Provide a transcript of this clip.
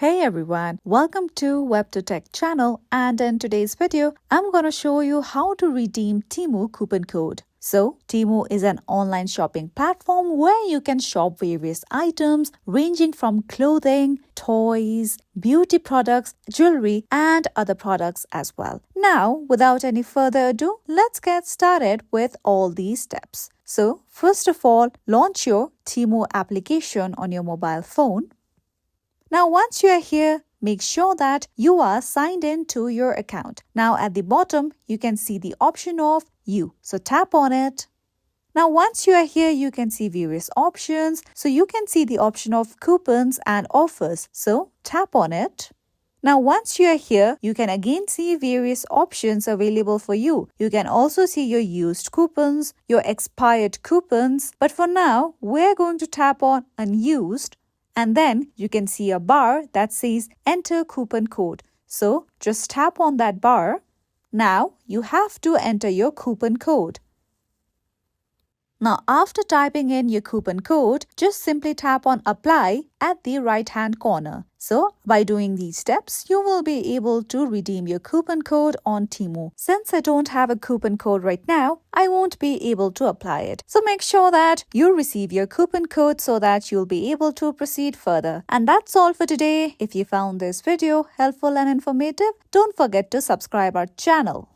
Hey everyone, welcome to WebToTech channel, and in today's video, I'm going to show you how to redeem Temu coupon code. So, Temu is an online shopping platform where you can shop various items ranging from clothing, toys, beauty products, jewelry, and other products as well. Now, without any further ado, let's get started with all these steps. So, first of all, launch your Temu application on your mobile phone. Now, once you are here, make sure that you are signed in to your account. Now, at the bottom, you can see the option of You. So, tap on it. Now, once you are here, you can see various options. So, you can see the option of coupons and offers. So, tap on it. Now, once you are here, you can again see various options available for you. You can also see your used coupons, your expired coupons. But for now, we're going to tap on Unused. And then you can see a bar that says Enter Coupon Code. So just tap on that bar. Now you have to enter your coupon code. Now after typing in your coupon code, just simply tap on Apply at the right-hand corner. So by doing these steps, you will be able to redeem your coupon code on Temu. Since I don't have a coupon code right now, I won't be able to apply it. So make sure that you receive your coupon code so that you'll be able to proceed further. And that's all for today. If you found this video helpful and informative, don't forget to subscribe our channel.